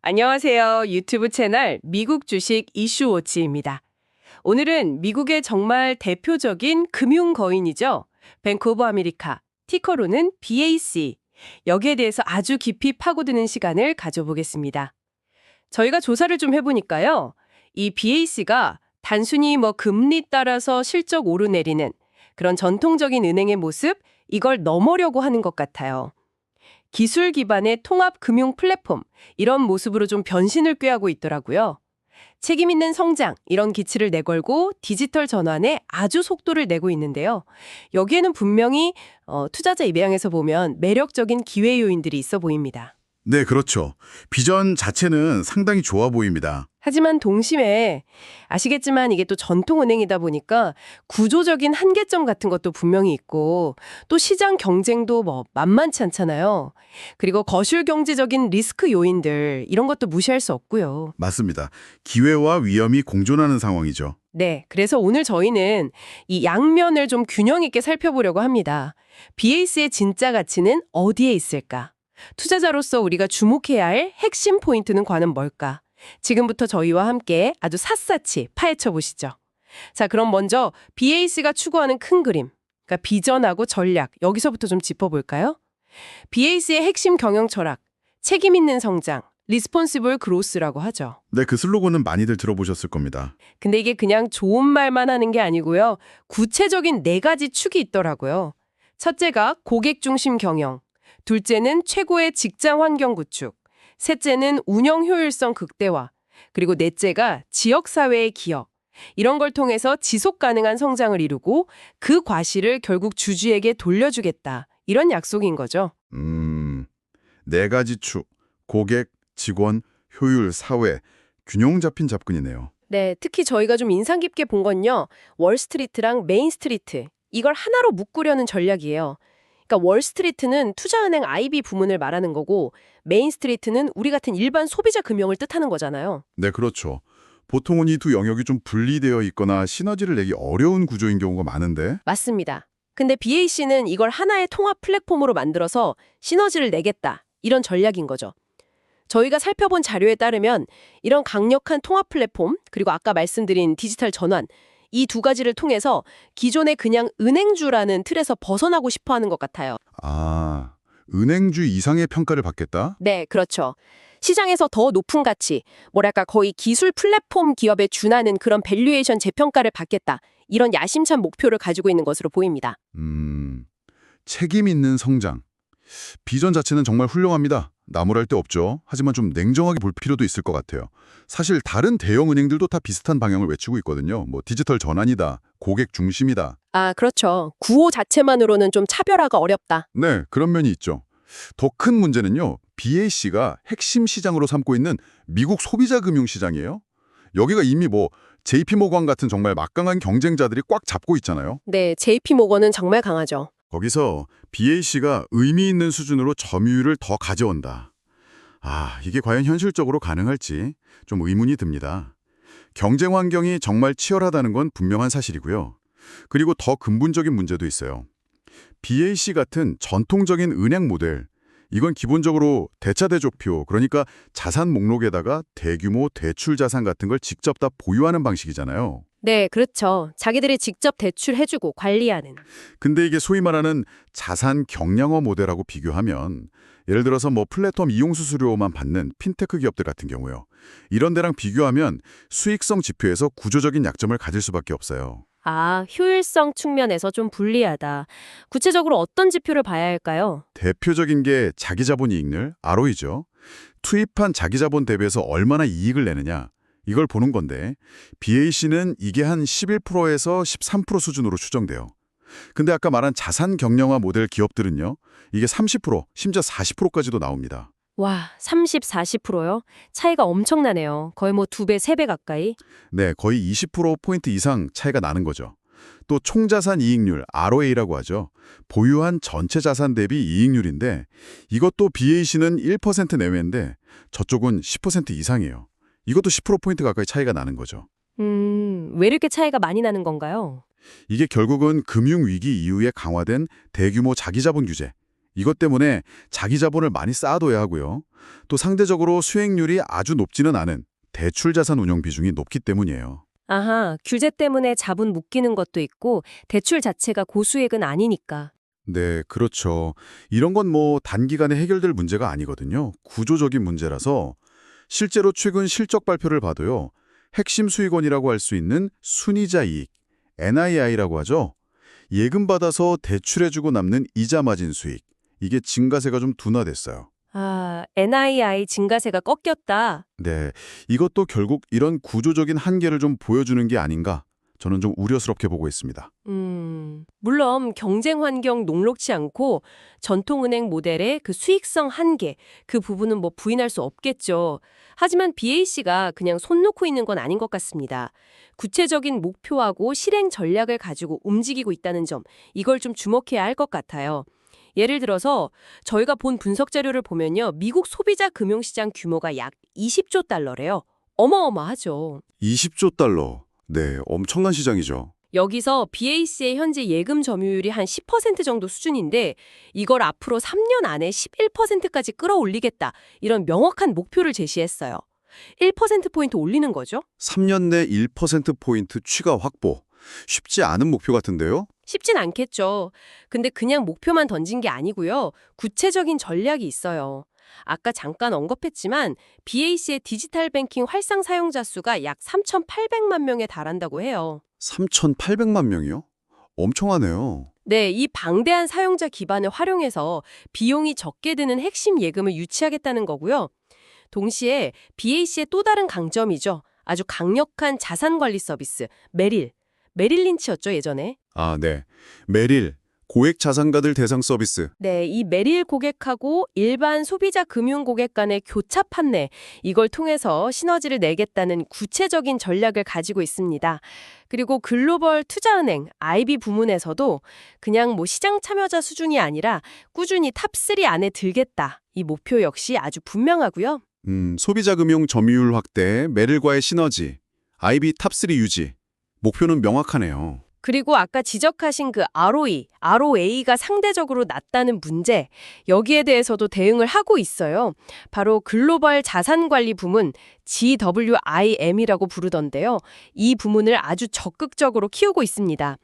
안녕하세요. 유튜브 채널 미국 주식 이슈워치입니다. 오늘은 미국의 정말 대표적인 금융 거인이죠. 뱅크 오브 아메리카, 티커로는 BAC. 여기에 대해서 아주 깊이 파고드는 시간을 가져보겠습니다. 저희가 조사를 좀 해보니까요. 이 BAC가 단순히 금리 따라서 실적 오르내리는 그런 전통적인 은행의 모습, 이걸 넘으려고 하는 것 같아요. 기술 기반의 통합 금융 플랫폼, 이런 모습으로 좀 변신을 꾀하고 있더라고요. 책임 있는 성장, 이런 기치를 내걸고 디지털 전환에 아주 속도를 내고 있는데요. 여기에는 분명히 투자자 입장에서 보면 매력적인 기회 요인들이 있어 보입니다. 네, 그렇죠. 비전 자체는 상당히 좋아 보입니다. 하지만 동심에 아시겠지만 이게 또 전통은행이다 보니까 구조적인 한계점 같은 것도 분명히 있고 또 시장 경쟁도 만만치 않잖아요. 그리고 거실 경제적인 리스크 요인들 이런 것도 무시할 수 없고요. 맞습니다. 기회와 위험이 공존하는 상황이죠. 네, 그래서 오늘 저희는 이 양면을 좀 균형 있게 살펴보려고 합니다. BAC의 진짜 가치는 어디에 있을까? 투자자로서 우리가 주목해야 할 핵심 포인트는 과연 뭘까? 지금부터 저희와 함께 아주 샅샅이 파헤쳐 보시죠. 자, 그럼 먼저 BAC가 추구하는 큰 그림, 그러니까 비전하고 전략, 여기서부터 좀 짚어볼까요? BAC의 핵심 경영 철학, 책임 있는 성장, 리스폰시블 그로스라고 하죠. 네, 그 슬로건은 많이들 들어보셨을 겁니다. 근데 이게 그냥 좋은 말만 하는 게 아니고요. 구체적인 4가지 축이 있더라고요. 첫째가 고객 중심 경영, 둘째는 최고의 직장 환경 구축, 셋째는 운영 효율성 극대화, 그리고 넷째가 지역사회의 기여. 이런 걸 통해서 지속 가능한 성장을 이루고 그 과실을 결국 주주에게 돌려주겠다. 이런 약속인 거죠. 4가지 축, 고객, 직원, 효율, 사회, 균형 잡힌 접근이네요. 네, 특히 저희가 좀 인상 깊게 본 건요. 월스트리트랑 메인스트리트. 이걸 하나로 묶으려는 전략이에요. 그러니까 월스트리트는 투자은행 IB 부문을 말하는 거고 메인스트리트는 우리 같은 일반 소비자 금융을 뜻하는 거잖아요. 네, 그렇죠. 보통은 이 두 영역이 좀 분리되어 있거나 시너지를 내기 어려운 구조인 경우가 많은데 맞습니다. 근데 BAC는 이걸 하나의 통합 플랫폼으로 만들어서 시너지를 내겠다. 이런 전략인 거죠. 저희가 살펴본 자료에 따르면 이런 강력한 통합 플랫폼, 그리고 아까 말씀드린 디지털 전환, 이 2가지를 통해서 기존의 그냥 은행주라는 틀에서 벗어나고 싶어 하는 것 같아요. 은행주 이상의 평가를 받겠다? 네, 그렇죠. 시장에서 더 높은 가치, 뭐랄까 거의 기술 플랫폼 기업에 준하는 그런 밸류에이션 재평가를 받겠다. 이런 야심찬 목표를 가지고 있는 것으로 보입니다. 책임 있는 성장. 비전 자체는 정말 훌륭합니다. 나무랄 데 없죠. 하지만 좀 냉정하게 볼 필요도 있을 것 같아요. 사실 다른 대형 은행들도 다 비슷한 방향을 외치고 있거든요. 디지털 전환이다, 고객 중심이다. 아, 그렇죠. 구호 자체만으로는 좀 차별화가 어렵다. 네, 그런 면이 있죠. 더 큰 문제는요. BAC가 핵심 시장으로 삼고 있는 미국 소비자 금융 시장이에요. 여기가 이미 JP모건 같은 정말 막강한 경쟁자들이 꽉 잡고 있잖아요. 네, JP모건은 정말 강하죠. 거기서 BAC가 의미 있는 수준으로 점유율을 더 가져온다. 이게 과연 현실적으로 가능할지 좀 의문이 듭니다. 경쟁 환경이 정말 치열하다는 건 분명한 사실이고요. 그리고 더 근본적인 문제도 있어요. BAC 같은 전통적인 은행 모델, 이건 기본적으로 대차대조표, 그러니까 자산 목록에다가 대규모 대출 자산 같은 걸 직접 다 보유하는 방식이잖아요. 네, 그렇죠. 자기들이 직접 대출해주고 관리하는. 근데 이게 소위 말하는 자산 경량화 모델하고 비교하면 예를 들어서 플랫폼 이용 수수료만 받는 핀테크 기업들 같은 경우요. 이런 데랑 비교하면 수익성 지표에서 구조적인 약점을 가질 수밖에 없어요. 효율성 측면에서 좀 불리하다. 구체적으로 어떤 지표를 봐야 할까요? 대표적인 게 자기자본 이익률, ROE죠. 투입한 자기자본 대비해서 얼마나 이익을 내느냐. 이걸 보는 건데 BAC는 이게 한 11%에서 13% 수준으로 추정돼요. 근데 아까 말한 자산 경량화 모델 기업들은요. 이게 30%, 심지어 40%까지도 나옵니다. 와, 30, 40%요? 차이가 엄청나네요. 거의 2배, 3배 가까이. 네, 거의 20%포인트 이상 차이가 나는 거죠. 또 총자산 이익률, ROA라고 하죠. 보유한 전체 자산 대비 이익률인데 이것도 BAC는 1% 내외인데 저쪽은 10% 이상이에요. 이것도 10%포인트 가까이 차이가 나는 거죠. 왜 이렇게 차이가 많이 나는 건가요? 이게 결국은 금융위기 이후에 강화된 대규모 자기자본 규제, 이것 때문에 자기 자본을 많이 쌓아둬야 하고요. 또 상대적으로 수익률이 아주 높지는 않은 대출 자산 운용 비중이 높기 때문이에요. 아하, 규제 때문에 자본 묶이는 것도 있고 대출 자체가 고수익은 아니니까. 네, 그렇죠. 이런 건 뭐 단기간에 해결될 문제가 아니거든요. 구조적인 문제라서 실제로 최근 실적 발표를 봐도요. 핵심 수익원이라고 할 수 있는 순이자 이익, NII라고 하죠. 예금 받아서 대출해주고 남는 이자 마진 수익, 이게 증가세가 좀 둔화됐어요. 아, NII 증가세가 꺾였다. 네, 이것도 결국 이런 구조적인 한계를 좀 보여주는 게 아닌가, 저는 좀 우려스럽게 보고 있습니다. 물론 경쟁 환경 녹록치 않고 전통은행 모델의 그 수익성 한계, 그 부분은 뭐 부인할 수 없겠죠. 하지만 BAC가 그냥 손 놓고 있는 건 아닌 것 같습니다. 구체적인 목표하고 실행 전략을 가지고 움직이고 있다는 점, 이걸 좀 주목해야 할 것 같아요. 예를 들어서 저희가 본 분석 자료를 보면요. 미국 소비자 금융시장 규모가 약 20조 달러래요. 어마어마하죠. 20조 달러. 네, 엄청난 시장이죠. 여기서 BAC의 현재 예금 점유율이 한 10% 정도 수준인데 이걸 앞으로 3년 안에 11%까지 끌어올리겠다. 이런 명확한 목표를 제시했어요. 1%포인트 올리는 거죠? 3년 내 1%포인트 추가 확보. 쉽지 않은 목표 같은데요? 쉽진 않겠죠. 근데 그냥 목표만 던진 게 아니고요. 구체적인 전략이 있어요. 아까 잠깐 언급했지만 BAC의 디지털 뱅킹 활성 사용자 수가 약 3,800만 명에 달한다고 해요. 3,800만 명이요? 엄청하네요. 네, 이 방대한 사용자 기반을 활용해서 비용이 적게 드는 핵심 예금을 유치하겠다는 거고요. 동시에 BAC의 또 다른 강점이죠. 아주 강력한 자산관리 서비스, 메릴. 메릴 린치였죠, 예전에. 아, 네. 메릴, 고액 자산가들 대상 서비스. 네, 이 메릴 고객하고 일반 소비자 금융 고객 간의 교차 판매, 이걸 통해서 시너지를 내겠다는 구체적인 전략을 가지고 있습니다. 그리고 글로벌 투자은행, IB 부문에서도 그냥 뭐 시장 참여자 수준이 아니라 꾸준히 탑3 안에 들겠다. 이 목표 역시 아주 분명하고요. 소비자 금융 점유율 확대, 메릴과의 시너지, IB 탑3 유지. 목표는 명확하네요. 그리고 아까 지적하신 그 ROE, ROA가 상대적으로 낮다는 문제, 여기에 대해서도 대응을 하고 있어요. 바로 글로벌 자산관리 부문 GWIM이라고 부르던데요. 이 부문을 아주 적극적으로 키우고 있습니다.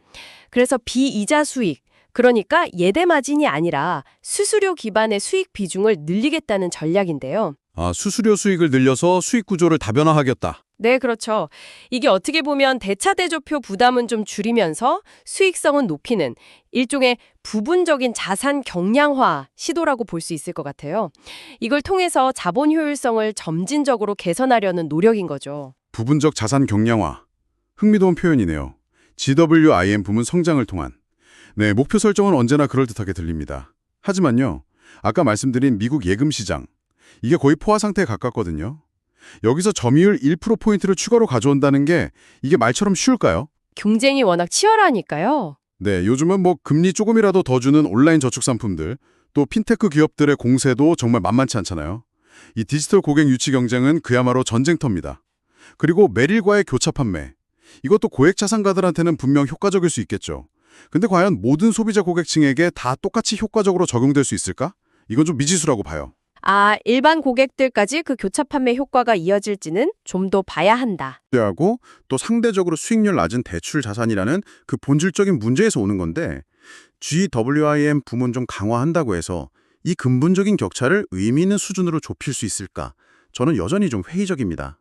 그래서 비이자 수익, 그러니까 예대 마진이 아니라 수수료 기반의 수익 비중을 늘리겠다는 전략인데요. 아, 수수료 수익을 늘려서 수익 구조를 다변화하겠다. 네, 그렇죠. 이게 어떻게 보면 대차대조표 부담은 좀 줄이면서 수익성은 높이는 일종의 부분적인 자산 경량화 시도라고 볼 수 있을 것 같아요. 이걸 통해서 자본 효율성을 점진적으로 개선하려는 노력인 거죠. 부분적 자산 경량화. 흥미로운 표현이네요. GWIM 부문 성장을 통한. 네, 목표 설정은 언제나 그럴듯하게 들립니다. 하지만요, 아까 말씀드린 미국 예금 시장. 이게 거의 포화 상태에 가깝거든요. 여기서 점유율 1%포인트를 추가로 가져온다는 게 이게 말처럼 쉬울까요? 경쟁이 워낙 치열하니까요. 네, 요즘은 뭐 금리 조금이라도 더 주는 온라인 저축 상품들, 또 핀테크 기업들의 공세도 정말 만만치 않잖아요. 이 디지털 고객 유치 경쟁은 그야말로 전쟁터입니다. 그리고 메릴과의 교차 판매. 이것도 고액 자산가들한테는 분명 효과적일 수 있겠죠. 근데 과연 모든 소비자 고객층에게 다 똑같이 효과적으로 적용될 수 있을까? 이건 좀 미지수라고 봐요. 아, 일반 고객들까지 그 교차 판매 효과가 이어질지는 좀 더 봐야 한다. 하고 또 상대적으로 수익률 낮은 대출 자산이라는 그 본질적인 문제에서 오는 건데 GWIM 부문 좀 강화한다고 해서 이 근본적인 격차를 의미 있는 수준으로 좁힐 수 있을까? 저는 여전히 좀 회의적입니다.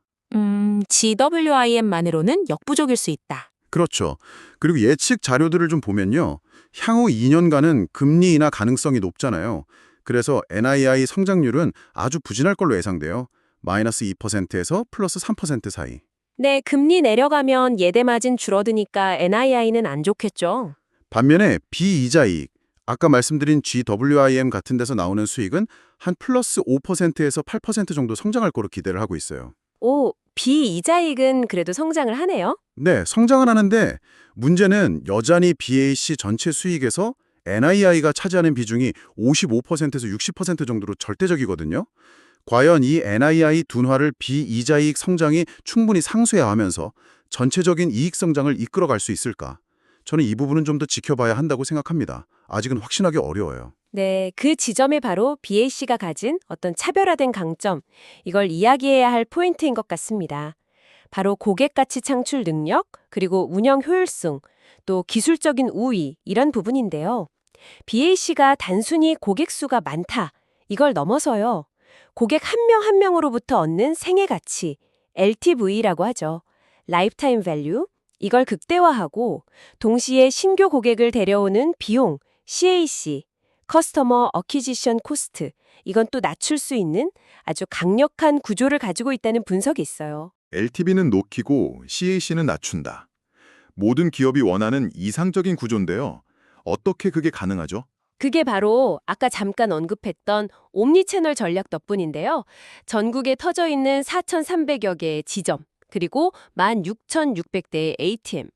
GWIM만으로는 역부족일 수 있다. 그렇죠. 그리고 예측 자료들을 좀 보면요. 향후 2년간은 금리 인하 가능성이 높잖아요. 그래서 NII 성장률은 아주 부진할 걸로 예상돼요. 마이너스 2%에서 플러스 3% 사이. 네, 금리 내려가면 예대 마진 줄어드니까 NII는 안 좋겠죠. 반면에 비이자 이익, 아까 말씀드린 GWIM 같은 데서 나오는 수익은 한 플러스 5%에서 8% 정도 성장할 거로 기대를 하고 있어요. 오, 비이자익은 그래도 성장을 하네요. 네, 성장은 하는데 문제는 여전히 BAC 전체 수익에서 NII가 차지하는 비중이 55%에서 60% 정도로 절대적이거든요. 과연 이 NII 둔화를 비이자이익 성장이 충분히 상쇄해야 하면서 전체적인 이익 성장을 이끌어갈 수 있을까? 저는 이 부분은 좀 더 지켜봐야 한다고 생각합니다. 아직은 확신하기 어려워요. 네, 그 지점이 바로 BAC가 가진 어떤 차별화된 강점, 이걸 이야기해야 할 포인트인 것 같습니다. 바로 고객 가치 창출 능력, 그리고 운영 효율성, 또 기술적인 우위, 이런 부분인데요. BAC가 단순히 고객 수가 많다, 이걸 넘어서요. 고객 한 명 한 명으로부터 얻는 생애 가치, LTV라고 하죠. 라이프타임 밸류, 이걸 극대화하고 동시에 신규 고객을 데려오는 비용, CAC, 커스터머 어퀴지션 코스트, 이건 또 낮출 수 있는 아주 강력한 구조를 가지고 있다는 분석이 있어요. LTV는 높이고 CAC는 낮춘다. 모든 기업이 원하는 이상적인 구조인데요. 어떻게 그게 가능하죠? 그게 바로 아까 잠깐 언급했던 옴니채널 전략 덕분인데요. 전국에 터져 있는 4,300여 개의 지점, 그리고 16,600대의 ATM.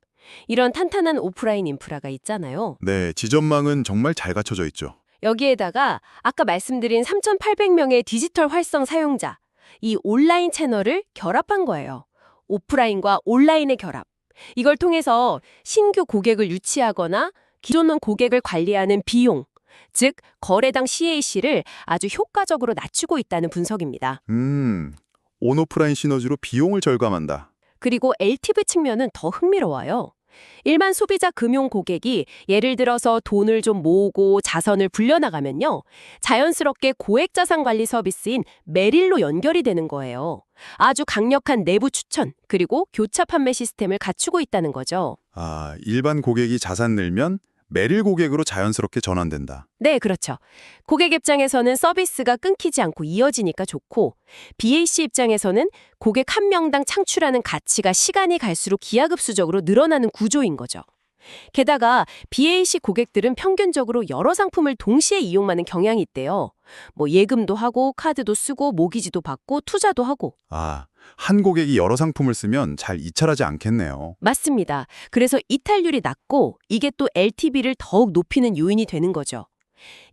이런 탄탄한 오프라인 인프라가 있잖아요. 네, 지점망은 정말 잘 갖춰져 있죠. 여기에다가 아까 말씀드린 3,800명의 디지털 활성 사용자, 이 온라인 채널을 결합한 거예요. 오프라인과 온라인의 결합. 이걸 통해서 신규 고객을 유치하거나 기존 고객을 관리하는 비용, 즉 거래당 CAC를 아주 효과적으로 낮추고 있다는 분석입니다. 온오프라인 시너지로 비용을 절감한다. 그리고 LTV 측면은 더 흥미로워요. 일반 소비자 금융 고객이 예를 들어서 돈을 좀 모으고 자선을 불려나가면요. 자연스럽게 고액자산 관리 서비스인 메릴로 연결이 되는 거예요. 아주 강력한 내부 추천, 그리고 교차 판매 시스템을 갖추고 있다는 거죠. 아, 일반 고객이 자산 늘면 메릴 고객으로 자연스럽게 전환된다. 네, 그렇죠. 고객 입장에서는 서비스가 끊기지 않고 이어지니까 좋고, BAC 입장에서는 고객 한 명당 창출하는 가치가 시간이 갈수록 기하급수적으로 늘어나는 구조인 거죠. 게다가 BAC 고객들은 평균적으로 여러 상품을 동시에 이용하는 경향이 있대요. 뭐 예금도 하고 카드도 쓰고 모기지도 받고 투자도 하고. 아, 한 고객이 여러 상품을 쓰면 잘 이탈하지 않겠네요. 맞습니다. 그래서 이탈률이 낮고 이게 또 LTV를 더욱 높이는 요인이 되는 거죠.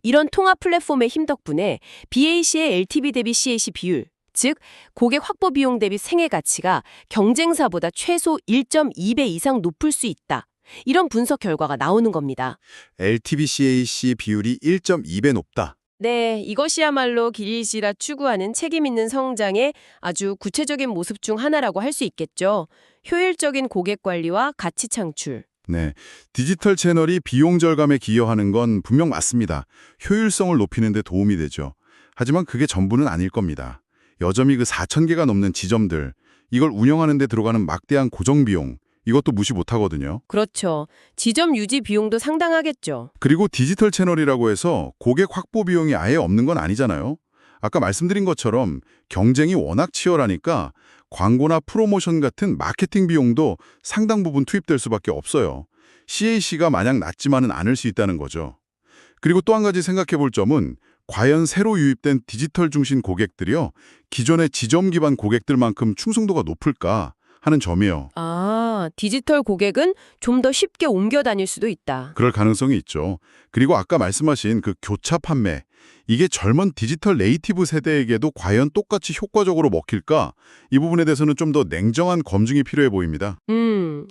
이런 통합 플랫폼의 힘 덕분에 BAC의 LTV 대비 CAC 비율, 즉 고객 확보 비용 대비 생애 가치가 경쟁사보다 최소 1.2배 이상 높을 수 있다. 이런 분석 결과가 나오는 겁니다. LTV/CAC 비율이 1.2배 높다. 네, 이것이야말로 길이지라 추구하는 책임 있는 성장의 아주 구체적인 모습 중 하나라고 할 수 있겠죠. 효율적인 고객 관리와 가치 창출. 네, 디지털 채널이 비용 절감에 기여하는 건 분명 맞습니다. 효율성을 높이는 데 도움이 되죠. 하지만 그게 전부는 아닐 겁니다. 여전히 그 4,000개가 넘는 지점들, 이걸 운영하는 데 들어가는 막대한 고정비용, 이것도 무시 못하거든요. 그렇죠. 지점 유지 비용도 상당하겠죠. 그리고 디지털 채널이라고 해서 고객 확보 비용이 아예 없는 건 아니잖아요. 아까 말씀드린 것처럼 경쟁이 워낙 치열하니까 광고나 프로모션 같은 마케팅 비용도 상당 부분 투입될 수밖에 없어요. CAC가 마냥 낮지만은 않을 수 있다는 거죠. 그리고 또 한 가지 생각해 볼 점은 과연 새로 유입된 디지털 중심 고객들이요, 기존의 지점 기반 고객들만큼 충성도가 높을까 하는 점이에요. 아, 디지털 고객은 좀 더 쉽게 옮겨 다닐 수도 있다. 그럴 가능성이 있죠. 그리고 아까 말씀하신 그 교차 판매, 이게 젊은 디지털 네이티브 세대에게도 과연 똑같이 효과적으로 먹힐까? 이 부분에 대해서는 좀 더 냉정한 검증이 필요해 보입니다.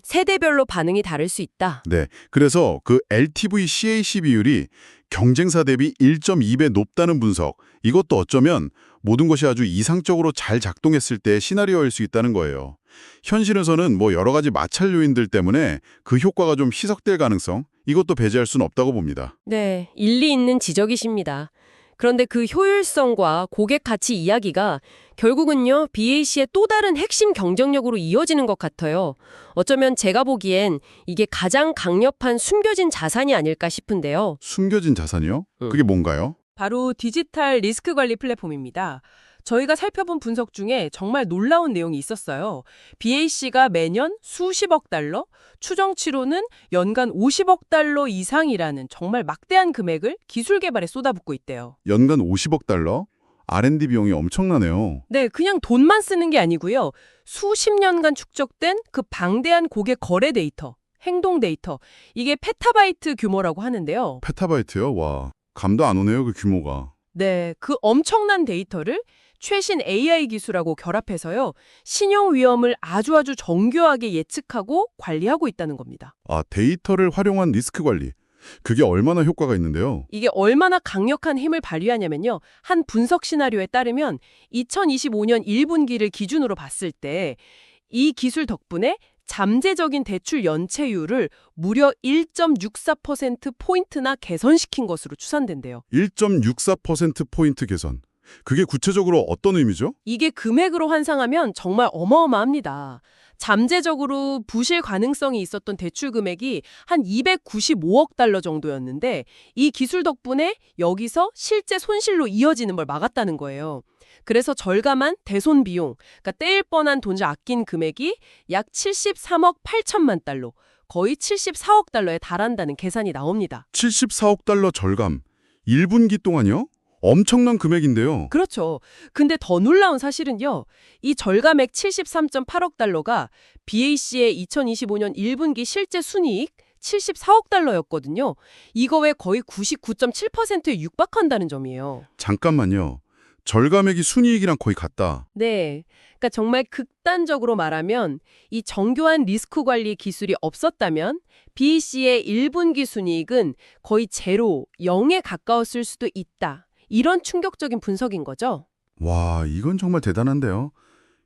세대별로 반응이 다를 수 있다. 네, 그래서 그 LTV/CAC 비율이 경쟁사 대비 1.2배 높다는 분석, 이것도 어쩌면 모든 것이 아주 이상적으로 잘 작동했을 때의 시나리오일 수 있다는 거예요. 현실에서는 뭐 여러 가지 마찰 요인들 때문에 그 효과가 좀 희석될 가능성, 이것도 배제할 수는 없다고 봅니다. 네, 일리 있는 지적이십니다. 그런데 그 효율성과 고객 가치 이야기가 결국은요, BAC의 또 다른 핵심 경쟁력으로 이어지는 것 같아요. 어쩌면 제가 보기엔 이게 가장 강력한 숨겨진 자산이 아닐까 싶은데요. 숨겨진 자산이요? 그게 뭔가요? 바로 디지털 리스크 관리 플랫폼입니다. 저희가 살펴본 분석 중에 정말 놀라운 내용이 있었어요. BAC가 매년 수십억 달러, 추정치로는 연간 50억 달러 이상이라는 정말 막대한 금액을 기술 개발에 쏟아붓고 있대요. 연간 50억 달러? R&D 비용이 엄청나네요. 네, 그냥 돈만 쓰는 게 아니고요. 수십 년간 축적된 그 방대한 고객 거래 데이터, 행동 데이터, 이게 페타바이트 규모라고 하는데요. 페타바이트요? 와, 감도 안 오네요, 그 규모가. 네, 그 엄청난 데이터를 최신 AI 기술하고 결합해서요, 신용 위험을 아주 정교하게 예측하고 관리하고 있다는 겁니다. 아, 데이터를 활용한 리스크 관리. 그게 얼마나 효과가 있는데요? 이게 얼마나 강력한 힘을 발휘하냐면요. 한 분석 시나리오에 따르면 2025년 1분기를 기준으로 봤을 때 이 기술 덕분에 잠재적인 대출 연체율을 무려 1.64%포인트나 개선시킨 것으로 추산된대요. 1.64%포인트 개선. 그게 구체적으로 어떤 의미죠? 이게 금액으로 환산하면 정말 어마어마합니다. 잠재적으로 부실 가능성이 있었던 대출 금액이 한 295억 달러 정도였는데 이 기술 덕분에 여기서 실제 손실로 이어지는 걸 막았다는 거예요. 그래서 절감한 대손 비용, 그러니까 떼일 뻔한 돈을 아낀 금액이 약 73억 8천만 달러, 거의 74억 달러에 달한다는 계산이 나옵니다. 74억 달러 절감. 1분기 동안요? 엄청난 금액인데요. 그렇죠. 근데 더 놀라운 사실은요. 이 절감액 73.8억 달러가 BAC의 2025년 1분기 실제 순이익 74억 달러였거든요. 이거 외 거의 99.7%에 육박한다는 점이에요. 잠깐만요. 절감액이 순이익이랑 거의 같다. 네. 그러니까 정말 극단적으로 말하면 이 정교한 리스크 관리 기술이 없었다면 BAC의 1분기 순이익은 거의 제로, 0에 가까웠을 수도 있다. 이런 충격적인 분석인 거죠. 와, 이건 정말 대단한데요.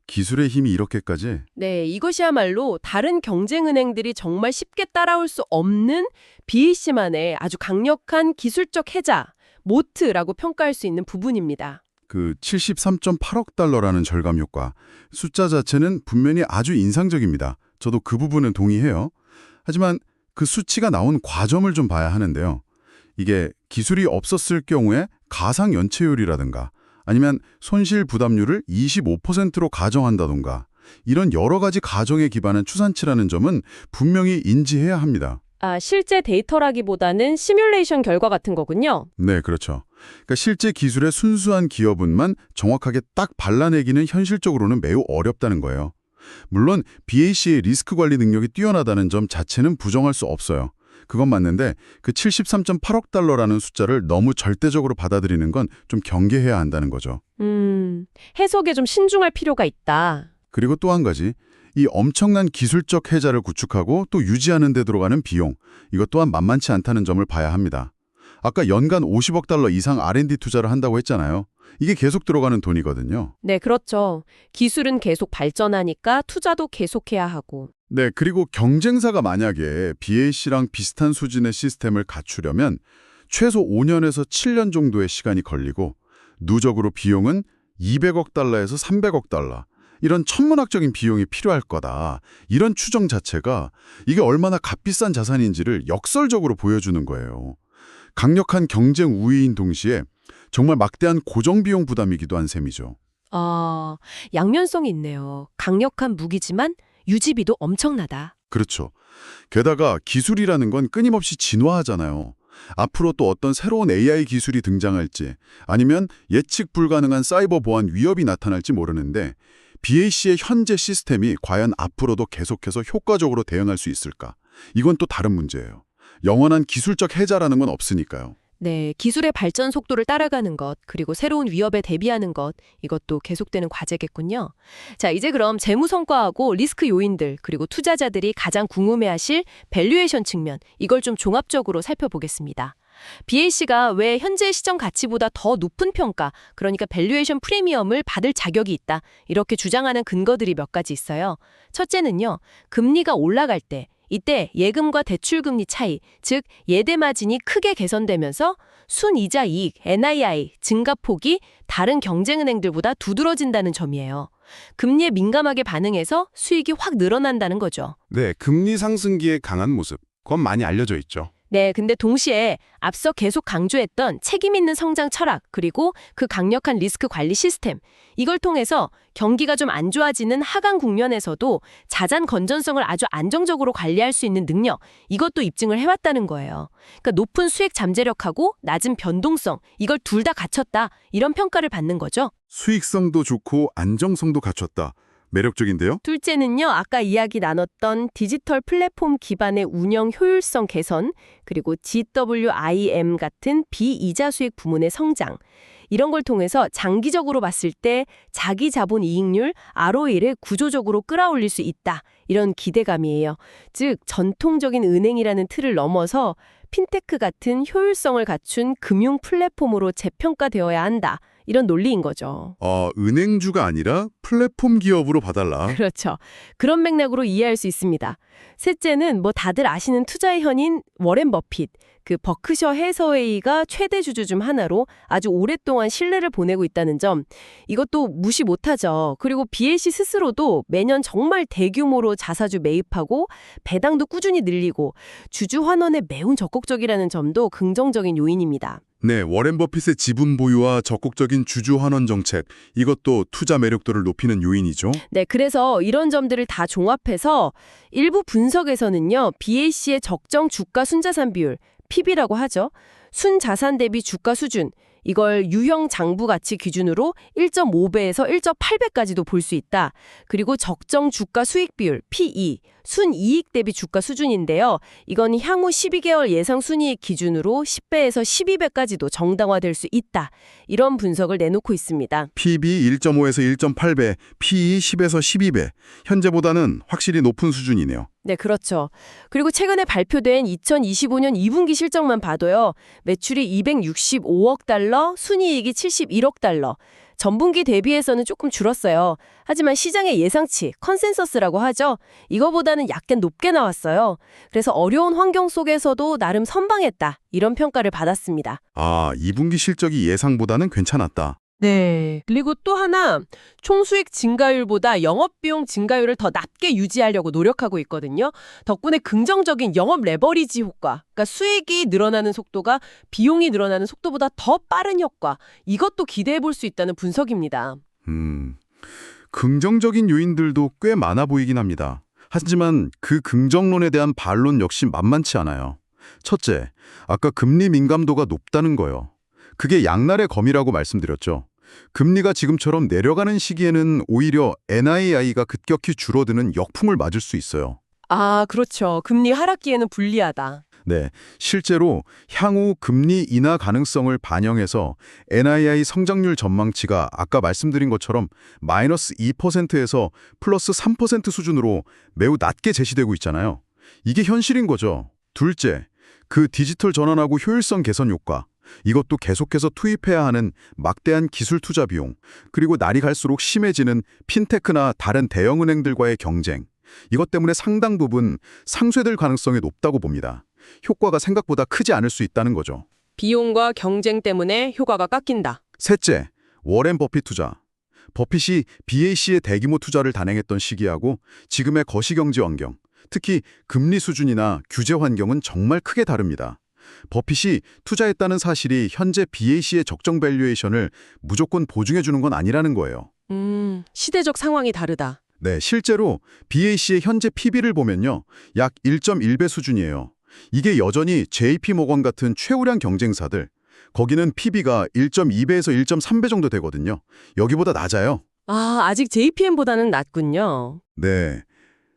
기술의 힘이 이렇게까지. 네, 이것이야말로 다른 경쟁은행들이 정말 쉽게 따라올 수 없는 BAC만의 아주 강력한 기술적 해자, 모트라고 평가할 수 있는 부분입니다. 그 73.8억 달러라는 절감 효과. 숫자 자체는 분명히 아주 인상적입니다. 저도 그 부분은 동의해요. 하지만 그 수치가 나온 과정을 좀 봐야 하는데요. 이게 기술이 없었을 경우에 가상 연체율이라든가 아니면 손실 부담률을 25%로 가정한다던가 이런 여러 가지 가정에 기반한 추산치라는 점은 분명히 인지해야 합니다. 실제 데이터라기보다는 시뮬레이션 결과 같은 거군요. 네, 그렇죠. 그러니까 실제 기술의 순수한 기여분만 정확하게 딱 발라내기는 현실적으로는 매우 어렵다는 거예요. 물론 BAC의 리스크 관리 능력이 뛰어나다는 점 자체는 부정할 수 없어요. 그건 맞는데 그 73.8억 달러라는 숫자를 너무 절대적으로 받아들이는 건 좀 경계해야 한다는 거죠. 해석에 좀 신중할 필요가 있다. 그리고 또 한 가지, 이 엄청난 기술적 해자를 구축하고 또 유지하는 데 들어가는 비용, 이것 또한 만만치 않다는 점을 봐야 합니다. 아까 연간 50억 달러 이상 R&D 투자를 한다고 했잖아요. 이게 계속 들어가는 돈이거든요. 네, 그렇죠. 기술은 계속 발전하니까 투자도 계속해야 하고. 네, 그리고 경쟁사가 만약에 BAC랑 비슷한 수준의 시스템을 갖추려면 최소 5년에서 7년 정도의 시간이 걸리고 누적으로 비용은 200억 달러에서 300억 달러. 이런 천문학적인 비용이 필요할 거다. 이런 추정 자체가 이게 얼마나 값비싼 자산인지를 역설적으로 보여주는 거예요. 강력한 경쟁 우위인 동시에 정말 막대한 고정비용 부담이기도 한 셈이죠. 양면성이 있네요. 강력한 무기지만 유지비도 엄청나다. 그렇죠. 게다가 기술이라는 건 끊임없이 진화하잖아요. 앞으로 또 어떤 새로운 AI 기술이 등장할지 아니면 예측 불가능한 사이버 보안 위협이 나타날지 모르는데 BAC의 현재 시스템이 과연 앞으로도 계속해서 효과적으로 대응할 수 있을까? 이건 또 다른 문제예요. 영원한 기술적 해자라는 건 없으니까요. 네, 기술의 발전 속도를 따라가는 것, 그리고 새로운 위협에 대비하는 것, 이것도 계속되는 과제겠군요. 자, 이제 그럼 재무 성과하고 리스크 요인들, 그리고 투자자들이 가장 궁금해하실 밸류에이션 측면, 이걸 좀 종합적으로 살펴보겠습니다. BAC가 왜 현재 시정 가치보다 더 높은 평가, 그러니까 밸류에이션 프리미엄을 받을 자격이 있다, 이렇게 주장하는 근거들이 몇 가지 있어요. 첫째는요, 금리가 올라갈 때, 이때 예금과 대출금리 차이, 즉 예대 마진이 크게 개선되면서 순이자 이익, NII, 증가폭이 다른 경쟁은행들보다 두드러진다는 점이에요. 금리에 민감하게 반응해서 수익이 확 늘어난다는 거죠. 네, 금리 상승기의 강한 모습. 그건 많이 알려져 있죠. 네, 근데 동시에 앞서 계속 강조했던 책임 있는 성장 철학, 그리고 그 강력한 리스크 관리 시스템, 이걸 통해서 경기가 좀 안 좋아지는 하강 국면에서도 자산 건전성을 아주 안정적으로 관리할 수 있는 능력, 이것도 입증을 해왔다는 거예요. 그러니까 높은 수익 잠재력하고 낮은 변동성, 이걸 둘 다 갖췄다, 이런 평가를 받는 거죠. 수익성도 좋고 안정성도 갖췄다. 매력적인데요? 둘째는요, 아까 이야기 나눴던 디지털 플랫폼 기반의 운영 효율성 개선, 그리고 GWIM 같은 비이자 수익 부문의 성장. 이런 걸 통해서 장기적으로 봤을 때 자기 자본 이익률, ROE를 구조적으로 끌어올릴 수 있다. 이런 기대감이에요. 즉 전통적인 은행이라는 틀을 넘어서 핀테크 같은 효율성을 갖춘 금융 플랫폼으로 재평가되어야 한다. 이런 논리인 거죠. 은행주가 아니라 플랫폼 기업으로 봐달라. 그렇죠. 그런 맥락으로 이해할 수 있습니다. 셋째는 뭐 다들 아시는 투자의 현인 워렌 버핏, 그 버크셔 해서웨이가 최대 주주 중 하나로 아주 오랫동안 신뢰를 보내고 있다는 점, 이것도 무시 못하죠. 그리고 BAC 스스로도 매년 정말 대규모로 자사주 매입하고 배당도 꾸준히 늘리고 주주 환원에 매우 적극적이라는 점도 긍정적인 요인입니다. 네, 워렌 버핏의 지분 보유와 적극적인 주주 환원 정책, 이것도 투자 매력도를 높이는 요인이죠. 네, 그래서 이런 점들을 다 종합해서 일부 분석에서는요, BAC의 적정 주가 순자산 비율, PB라고 하죠. 순자산 대비 주가 수준, 이걸 유형 장부 가치 기준으로 1.5배에서 1.8배까지도 볼 수 있다. 그리고 적정 주가 수익 비율, PE, 순이익 대비 주가 수준인데요. 이건 향후 12개월 예상 순이익 기준으로 10배에서 12배까지도 정당화될 수 있다. 이런 분석을 내놓고 있습니다. PB 1.5에서 1.8배, PE 10에서 12배. 현재보다는 확실히 높은 수준이네요. 네, 그렇죠. 그리고 최근에 발표된 2025년 2분기 실적만 봐도요. 매출이 265억 달러, 순이익이 71억 달러. 전분기 대비해서는 조금 줄었어요. 하지만 시장의 예상치, 컨센서스라고 하죠. 이거보다는 약간 높게 나왔어요. 그래서 어려운 환경 속에서도 나름 선방했다. 이런 평가를 받았습니다. 2분기 실적이 예상보다는 괜찮았다. 네. 그리고 또 하나, 총수익 증가율보다 영업비용 증가율을 더 낮게 유지하려고 노력하고 있거든요. 덕분에 긍정적인 영업 레버리지 효과, 그러니까 수익이 늘어나는 속도가 비용이 늘어나는 속도보다 더 빠른 효과, 이것도 기대해 볼 수 있다는 분석입니다. 긍정적인 요인들도 꽤 많아 보이긴 합니다. 하지만 그 긍정론에 대한 반론 역시 만만치 않아요. 첫째, 아까 금리 민감도가 높다는 거요. 그게 양날의 검이라고 말씀드렸죠. 금리가 지금처럼 내려가는 시기에는 오히려 NII가 급격히 줄어드는 역풍을 맞을 수 있어요. 그렇죠. 금리 하락기에는 불리하다. 네, 실제로 향후 금리 인하 가능성을 반영해서 NII 성장률 전망치가 아까 말씀드린 것처럼 마이너스 2%에서 플러스 3% 수준으로 매우 낮게 제시되고 있잖아요. 이게 현실인 거죠. 둘째, 그 디지털 전환하고 효율성 개선 효과. 이것도 계속해서 투입해야 하는 막대한 기술 투자 비용, 그리고 날이 갈수록 심해지는 핀테크나 다른 대형은행들과의 경쟁. 이것 때문에 상당 부분 상쇄될 가능성이 높다고 봅니다. 효과가 생각보다 크지 않을 수 있다는 거죠. 비용과 경쟁 때문에 효과가 깎인다. 셋째, 워렌 버핏 투자. 버핏이 BAC의 대규모 투자를 단행했던 시기하고 지금의 거시경제 환경, 특히 금리 수준이나 규제 환경은 정말 크게 다릅니다. 버핏이 투자했다는 사실이 현재 BAC의 적정 밸류에이션을 무조건 보증해주는 건 아니라는 거예요. 시대적 상황이 다르다. 네, 실제로 BAC의 현재 PB를 보면요. 약 1.1배 수준이에요. 이게 여전히 JP모건 같은 최우량 경쟁사들, 거기는 PB가 1.2배에서 1.3배 정도 되거든요. 여기보다 낮아요. 아직 JPM보다는 낮군요. 네,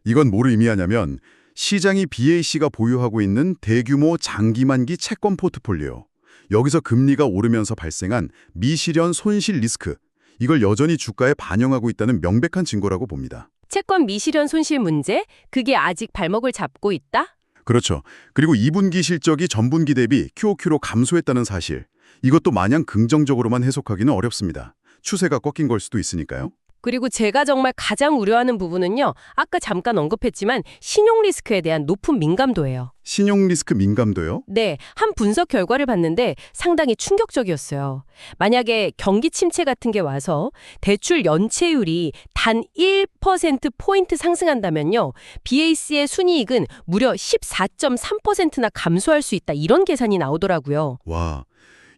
이건 뭘 의미하냐면 시장이 BAC가 보유하고 있는 대규모 장기만기 채권 포트폴리오, 여기서 금리가 오르면서 발생한 미실현 손실 리스크, 이걸 여전히 주가에 반영하고 있다는 명백한 증거라고 봅니다. 채권 미실현 손실 문제? 그게 아직 발목을 잡고 있다? 그렇죠. 그리고 2분기 실적이 전분기 대비 QOQ로 감소했다는 사실, 이것도 마냥 긍정적으로만 해석하기는 어렵습니다. 추세가 꺾인 걸 수도 있으니까요. 그리고 제가 정말 가장 우려하는 부분은요. 아까 잠깐 언급했지만 신용 리스크에 대한 높은 민감도예요. 신용 리스크 민감도요? 네, 한 분석 결과를 봤는데 상당히 충격적이었어요. 만약에 경기 침체 같은 게 와서 대출 연체율이 단 1%포인트 상승한다면요. BAC의 순이익은 무려 14.3%나 감소할 수 있다. 이런 계산이 나오더라고요. 와,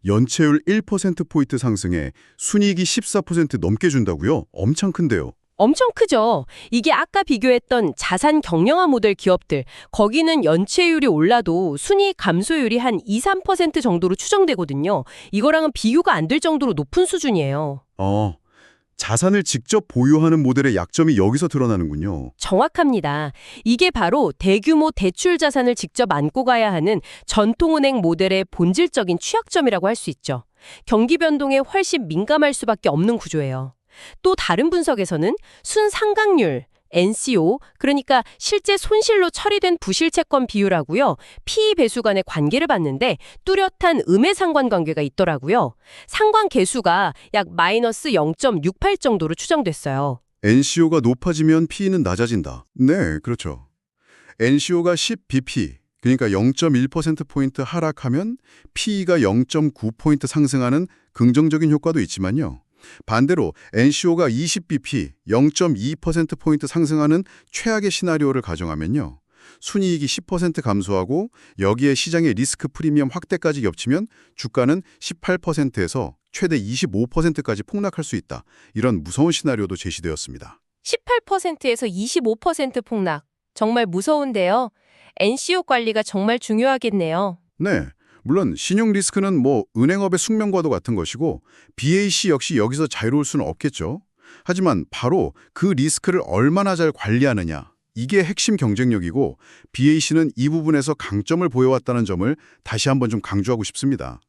연체율 1%포인트 상승에 순이익이 14% 넘게 준다고요? 엄청 큰데요. 엄청 크죠. 이게 아까 비교했던 자산 경량화 모델 기업들, 거기는 연체율이 올라도 순이익 감소율이 한 2~3% 정도로 추정되거든요. 이거랑은 비교가 안 될 정도로 높은 수준이에요. 자산을 직접 보유하는 모델의 약점이 여기서 드러나는군요. 정확합니다. 이게 바로 대규모 대출 자산을 직접 안고 가야 하는 전통은행 모델의 본질적인 취약점이라고 할 수 있죠. 경기 변동에 훨씬 민감할 수밖에 없는 구조예요. 또 다른 분석에서는 순상각률, NCO, 그러니까 실제 손실로 처리된 부실채권 비율하고요, PE 배수 간의 관계를 봤는데 뚜렷한 음의 상관관계가 있더라고요. 상관계수가 약 마이너스 0.68 정도로 추정됐어요. NCO가 높아지면 P는 낮아진다. 네, 그렇죠. NCO가 10bp, 그러니까 0.1%포인트 하락하면 P가 0.9포인트 상승하는 긍정적인 효과도 있지만요. 반대로 NCO가 20bp, 0.2%포인트 상승하는 최악의 시나리오를 가정하면요. 순이익이 10% 감소하고 여기에 시장의 리스크 프리미엄 확대까지 겹치면 주가는 18%에서 최대 25%까지 폭락할 수 있다. 이런 무서운 시나리오도 제시되었습니다. 18%에서 25% 폭락. 정말 무서운데요. NCO 관리가 정말 중요하겠네요. 네, 물론 신용 리스크는 은행업의 숙명과도 같은 것이고 BAC 역시 여기서 자유로울 수는 없겠죠. 하지만 바로 그 리스크를 얼마나 잘 관리하느냐, 이게 핵심 경쟁력이고 BAC는 이 부분에서 강점을 보여왔다는 점을 다시 한번 좀 강조하고 싶습니다.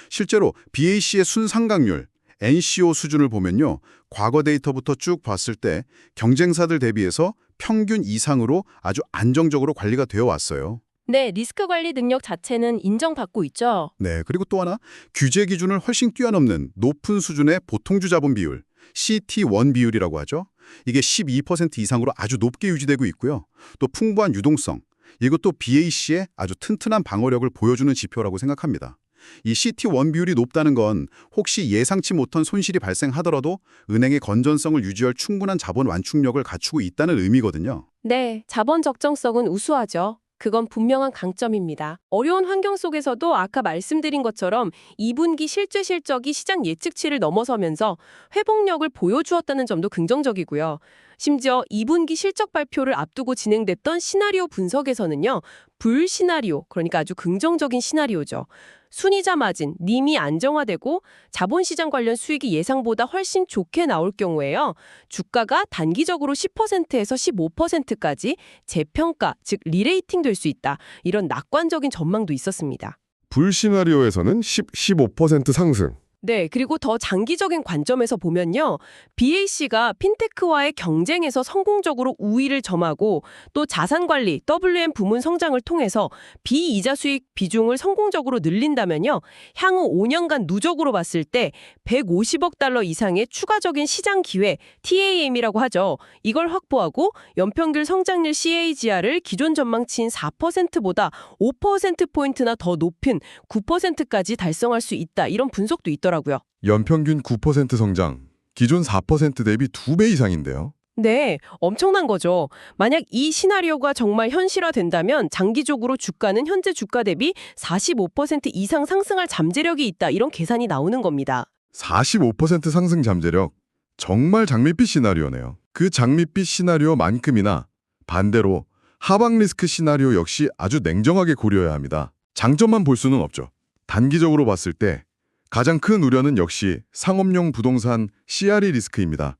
실제로 BAC의 순상각률, NCO 수준을 보면요. 과거 데이터부터 쭉 봤을 때 경쟁사들 대비해서 평균 이상으로 아주 안정적으로 관리가 되어 왔어요. 네, 리스크 관리 능력 자체는 인정받고 있죠. 네, 그리고 또 하나 규제 기준을 훨씬 뛰어넘는 높은 수준의 보통주 자본 비율, CT1 비율이라고 하죠. 이게 12% 이상으로 아주 높게 유지되고 있고요. 또 풍부한 유동성, 이것도 BAC의 아주 튼튼한 방어력을 보여주는 지표라고 생각합니다. 이 CT1 비율이 높다는 건 혹시 예상치 못한 손실이 발생하더라도 은행의 건전성을 유지할 충분한 자본 완충력을 갖추고 있다는 의미거든요. 네, 자본 적정성은 우수하죠. 그건 분명한 강점입니다. 어려운 환경 속에서도 아까 말씀드린 것처럼 2분기 실제 실적이 시장 예측치를 넘어서면서 회복력을 보여주었다는 점도 긍정적이고요. 심지어 2분기 실적 발표를 앞두고 진행됐던 시나리오 분석에서는요. 불시나리오, 그러니까 아주 긍정적인 시나리오죠. 순이자 마진, 님이 안정화되고 자본시장 관련 수익이 예상보다 훨씬 좋게 나올 경우에요. 주가가 단기적으로 10%에서 15%까지 재평가, 즉 리레이팅 될 수 있다. 이런 낙관적인 전망도 있었습니다. 불시나리오에서는 15% 상승. 네, 그리고 더 장기적인 관점에서 보면요. BAC가 핀테크와의 경쟁에서 성공적으로 우위를 점하고 또 자산관리, WM 부문 성장을 통해서 비이자 수익 비중을 성공적으로 늘린다면요. 향후 5년간 누적으로 봤을 때 150억 달러 이상의 추가적인 시장 기회, TAM이라고 하죠. 이걸 확보하고 연평균 성장률 CAGR을 기존 전망치인 4%보다 5%포인트나 더 높은 9%까지 달성할 수 있다. 이런 분석도 있더라고요. 연평균 9% 성장, 기존 4% 대비 2배 이상인데요. 네, 엄청난 거죠. 만약 이 시나리오가 정말 현실화된다면 장기적으로 주가는 현재 주가 대비 45% 이상 상승할 잠재력이 있다. 이런 계산이 나오는 겁니다. 45% 상승 잠재력, 정말 장밋빛 시나리오네요. 그 장밋빛 시나리오만큼이나 반대로 하방 리스크 시나리오 역시 아주 냉정하게 고려해야 합니다. 장점만 볼 수는 없죠. 단기적으로 봤을 때 가장 큰 우려는 역시 상업용 부동산 CRE 리스크입니다.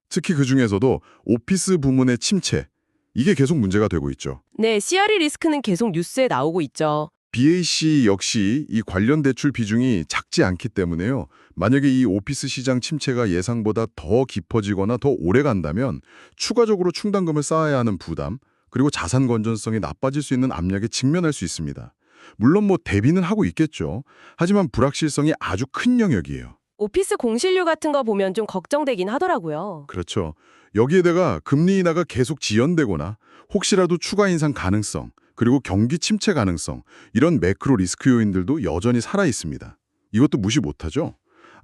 특히 그중에서도 오피스 부문의 침체, 이게 계속 문제가 되고 있죠. 네, CRE 리스크는 계속 뉴스에 나오고 있죠. BAC 역시 이 관련 대출 비중이 작지 않기 때문에요. 만약에 이 오피스 시장 침체가 예상보다 더 깊어지거나 더 오래 간다면 추가적으로 충당금을 쌓아야 하는 부담, 그리고 자산 건전성이 나빠질 수 있는 압력에 직면할 수 있습니다. 물론 대비는 하고 있겠죠. 하지만 불확실성이 아주 큰 영역이에요. 오피스 공실률 같은 거 보면 좀 걱정되긴 하더라고요. 그렇죠. 여기에다가 금리 인하가 계속 지연되거나 혹시라도 추가 인상 가능성, 그리고 경기 침체 가능성, 이런 매크로 리스크 요인들도 여전히 살아 있습니다. 이것도 무시 못하죠.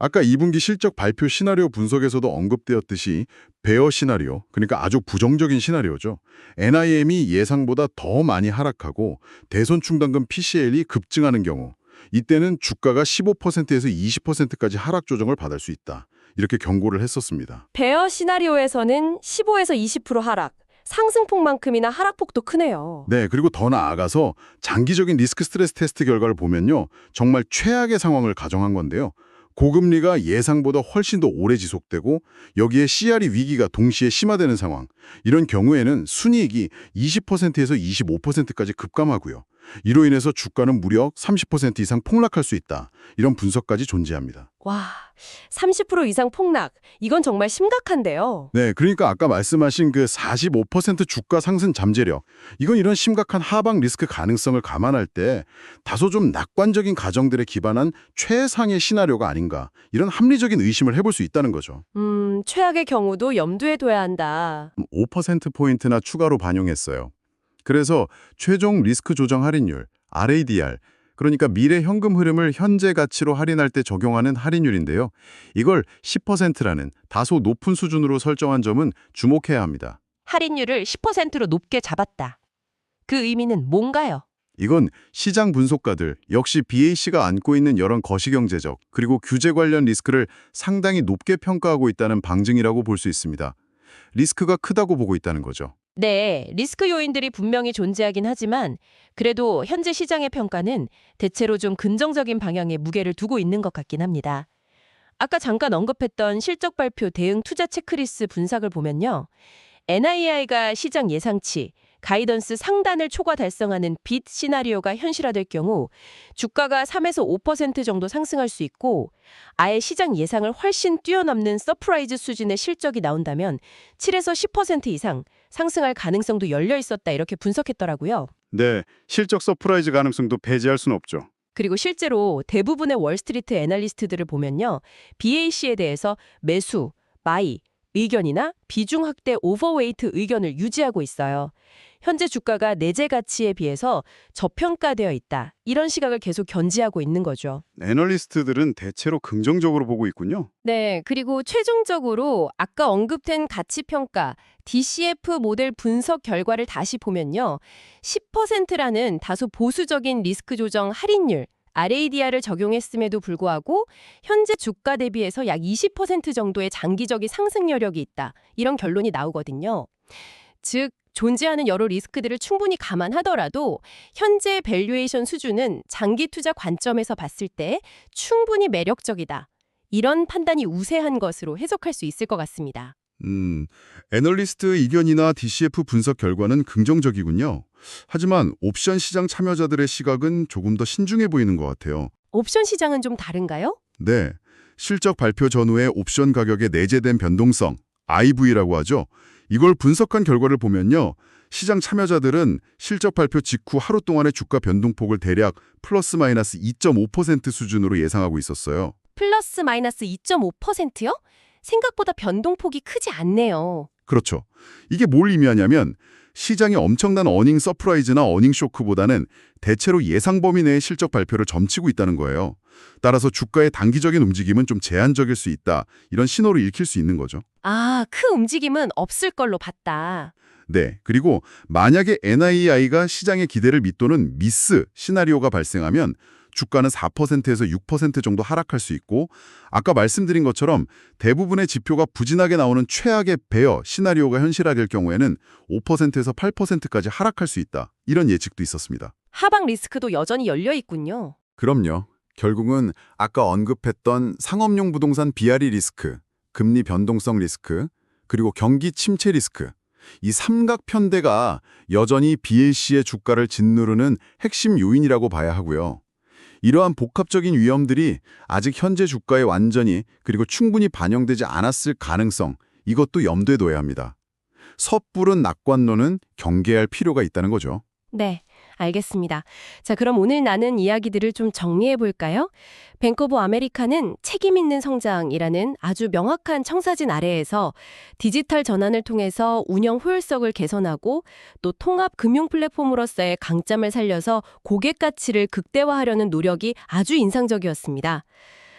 아까 2분기 실적 발표 시나리오 분석에서도 언급되었듯이 베어 시나리오, 그러니까 아주 부정적인 시나리오죠. NIM이 예상보다 더 많이 하락하고 대손 충당금 PCL이 급증하는 경우, 이때는 주가가 15%에서 20%까지 하락 조정을 받을 수 있다. 이렇게 경고를 했었습니다. 베어 시나리오에서는 15에서 20% 하락, 상승폭만큼이나 하락폭도 크네요. 네, 그리고 더 나아가서 장기적인 리스크 스트레스 테스트 결과를 보면요. 정말 최악의 상황을 가정한 건데요. 고금리가 예상보다 훨씬 더 오래 지속되고 여기에 CRE 위기가 동시에 심화되는 상황. 이런 경우에는 순이익이 20%에서 25%까지 급감하고요. 이로 인해서 주가는 무려 30% 이상 폭락할 수 있다. 이런 분석까지 존재합니다. 와, 30% 이상 폭락. 이건 정말 심각한데요. 네, 그러니까 아까 말씀하신 그 45% 주가 상승 잠재력. 이건 이런 심각한 하방 리스크 가능성을 감안할 때 다소 좀 낙관적인 가정들에 기반한 최상의 시나리오가 아닌가. 이런 합리적인 의심을 해볼 수 있다는 거죠. 최악의 경우도 염두에 둬야 한다. 5%포인트나 추가로 반영했어요. 그래서 최종 리스크 조정 할인율, RADR, 그러니까 미래 현금 흐름을 현재 가치로 할인할 때 적용하는 할인율인데요. 이걸 10%라는 다소 높은 수준으로 설정한 점은 주목해야 합니다. 할인율을 10%로 높게 잡았다. 그 의미는 뭔가요? 이건 시장 분석가들, 역시 BAC가 안고 있는 여러 거시경제적 그리고 규제 관련 리스크를 상당히 높게 평가하고 있다는 방증이라고 볼 수 있습니다. 리스크가 크다고 보고 있다는 거죠. 네, 리스크 요인들이 분명히 존재하긴 하지만 그래도 현재 시장의 평가는 대체로 좀 긍정적인 방향에 무게를 두고 있는 것 같긴 합니다. 아까 잠깐 언급했던 실적 발표 대응 투자 체크리스트 분석을 보면요. NII가 시장 예상치, 가이던스 상단을 초과 달성하는 빚 시나리오가 현실화될 경우 주가가 3에서 5% 정도 상승할 수 있고 아예 시장 예상을 훨씬 뛰어넘는 서프라이즈 수준의 실적이 나온다면 7에서 10% 이상 상승할 가능성도 열려 있었다 이렇게 분석했더라고요. 네, 실적 서프라이즈 가능성도 배제할 수는 없죠. 그리고 실제로 대부분의 월스트리트 애널리스트들을 보면요. BAC에 대해서 매수, 바이, 의견이나 비중 확대 오버웨이트 의견을 유지하고 있어요. 현재 주가가 내재 가치에 비해서 저평가되어 있다. 이런 시각을 계속 견지하고 있는 거죠. 애널리스트들은 대체로 긍정적으로 보고 있군요. 네, 그리고 최종적으로 아까 언급된 가치평가, DCF 모델 분석 결과를 다시 보면요. 10%라는 다소 보수적인 리스크 조정 할인율, RADR을 적용했음에도 불구하고 현재 주가 대비해서 약 20% 정도의 장기적인 상승 여력이 있다. 이런 결론이 나오거든요. 즉, 존재하는 여러 리스크들을 충분히 감안하더라도 현재 밸류에이션 수준은 장기 투자 관점에서 봤을 때 충분히 매력적이다. 이런 판단이 우세한 것으로 해석할 수 있을 것 같습니다. 애널리스트 의견이나 DCF 분석 결과는 긍정적이군요. 하지만 옵션 시장 참여자들의 시각은 조금 더 신중해 보이는 것 같아요. 옵션 시장은 좀 다른가요? 네, 실적 발표 전후의 옵션 가격에 내재된 변동성, IV라고 하죠. 이걸 분석한 결과를 보면요. 시장 참여자들은 실적 발표 직후 하루 동안의 주가 변동폭을 대략 플러스 마이너스 2.5% 수준으로 예상하고 있었어요. 플러스 마이너스 2.5%요? 생각보다 변동폭이 크지 않네요. 그렇죠. 이게 뭘 의미하냐면 시장의 엄청난 어닝 서프라이즈나 어닝 쇼크보다는 대체로 예상 범위 내의 실적 발표를 점치고 있다는 거예요. 따라서 주가의 단기적인 움직임은 좀 제한적일 수 있다. 이런 신호를 읽힐 수 있는 거죠. 아, 큰 움직임은 없을 걸로 봤다. 네, 그리고 만약에 NII가 시장의 기대를 밑도는 미스 시나리오가 발생하면 주가는 4%에서 6% 정도 하락할 수 있고 아까 말씀드린 것처럼 대부분의 지표가 부진하게 나오는 최악의 베어 시나리오가 현실화될 경우에는 5%에서 8%까지 하락할 수 있다. 이런 예측도 있었습니다. 하방 리스크도 여전히 열려 있군요. 그럼요. 결국은 아까 언급했던 상업용 부동산 BRE 리스크, 금리 변동성 리스크, 그리고 경기 침체 리스크. 이 삼각편대가 여전히 BAC의 주가를 짓누르는 핵심 요인이라고 봐야 하고요. 이러한 복합적인 위험들이 아직 현재 주가에 완전히 그리고 충분히 반영되지 않았을 가능성, 이것도 염두에 둬야 합니다. 섣부른 낙관론은 경계할 필요가 있다는 거죠. 네, 알겠습니다. 자, 그럼 오늘 나눈 이야기들을 좀 정리해 볼까요? 뱅크 오브 아메리카는 책임 있는 성장이라는 아주 명확한 청사진 아래에서 디지털 전환을 통해서 운영 효율성을 개선하고 또 통합 금융 플랫폼으로서의 강점을 살려서 고객 가치를 극대화하려는 노력이 아주 인상적이었습니다.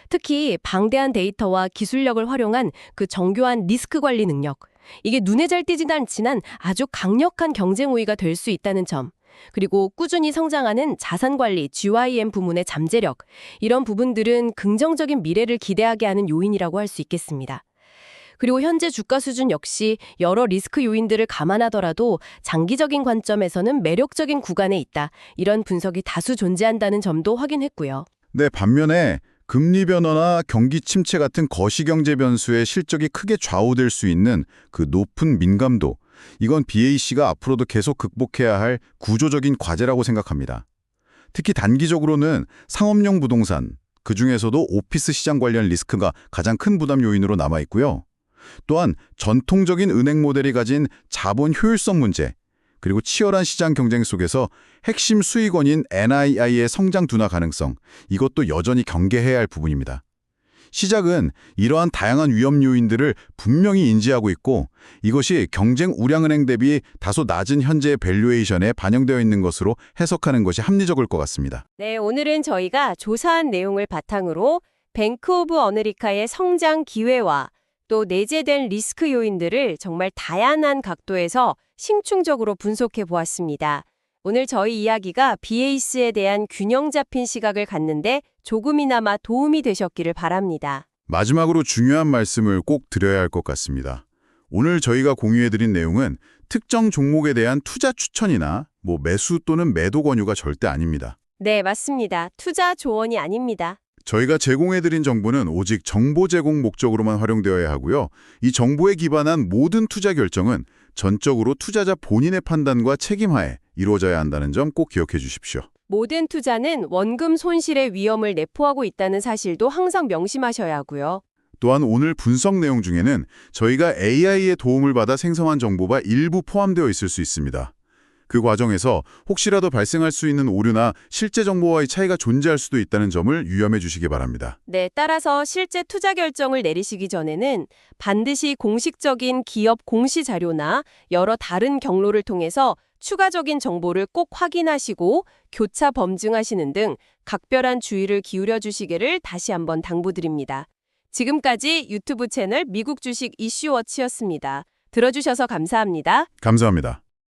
특히 방대한 데이터와 기술력을 활용한 그 정교한 리스크 관리 능력, 이게 눈에 잘 띄진 않지만 아주 강력한 경쟁 우위가 될 수 있다는 점, 그리고 꾸준히 성장하는 자산관리, GYM 부문의 잠재력, 이런 부분들은 긍정적인 미래를 기대하게 하는 요인이라고 할 수 있겠습니다. 그리고 현재 주가 수준 역시 여러 리스크 요인들을 감안하더라도 장기적인 관점에서는 매력적인 구간에 있다. 이런 분석이 다수 존재한다는 점도 확인했고요. 네, 반면에 금리 변화나 경기 침체 같은 거시경제 변수의 실적이 크게 좌우될 수 있는 그 높은 민감도, 이건 BAC가 앞으로도 계속 극복해야 할 구조적인 과제라고 생각합니다. 특히 단기적으로는 상업용 부동산, 그중에서도 오피스 시장 관련 리스크가 가장 큰 부담 요인으로 남아 있고요. 또한 전통적인 은행 모델이 가진 자본 효율성 문제, 그리고 치열한 시장 경쟁 속에서 핵심 수익원인 NII의 성장 둔화 가능성, 이것도 여전히 경계해야 할 부분입니다. 시작은 이러한 다양한 위험 요인들을 분명히 인지하고 있고 이것이 경쟁 우량은행 대비 다소 낮은 현재의 밸류에이션에 반영되어 있는 것으로 해석하는 것이 합리적일 것 같습니다. 네, 오늘은 저희가 조사한 내용을 바탕으로 뱅크 오브 어메리카의 성장 기회와 또 내재된 리스크 요인들을 정말 다양한 각도에서 심층적으로 분석해 보았습니다. 오늘 저희 이야기가 BAS에 대한 균형 잡힌 시각을 갖는데 조금이나마 도움이 되셨기를 바랍니다. 마지막으로 중요한 말씀을 꼭 드려야 할 것 같습니다. 오늘 저희가 공유해드린 내용은 특정 종목에 대한 투자 추천이나 매수 또는 매도 권유가 절대 아닙니다. 네, 맞습니다. 투자 조언이 아닙니다. 저희가 제공해드린 정보는 오직 정보 제공 목적으로만 활용되어야 하고요. 이 정보에 기반한 모든 투자 결정은 전적으로 투자자 본인의 판단과 책임하에 이루어져야 한다는 점 꼭 기억해 주십시오. 모든 투자는 원금 손실의 위험을 내포하고 있다는 사실도 항상 명심하셔야 하고요. 또한 오늘 분석 내용 중에는 저희가 AI의 도움을 받아 생성한 정보가 일부 포함되어 있을 수 있습니다. 그 과정에서 혹시라도 발생할 수 있는 오류나 실제 정보와의 차이가 존재할 수도 있다는 점을 유념해 주시기 바랍니다. 네, 따라서 실제 투자 결정을 내리시기 전에는 반드시 공식적인 기업 공시 자료나 여러 다른 경로를 통해서 추가적인 정보를 꼭 확인하시고 교차 범증하시는 등 각별한 주의를 기울여 주시기를 다시 한번 당부드립니다. 지금까지 유튜브 채널 미국 주식 이슈워치였습니다. 들어주셔서 감사합니다. 감사합니다.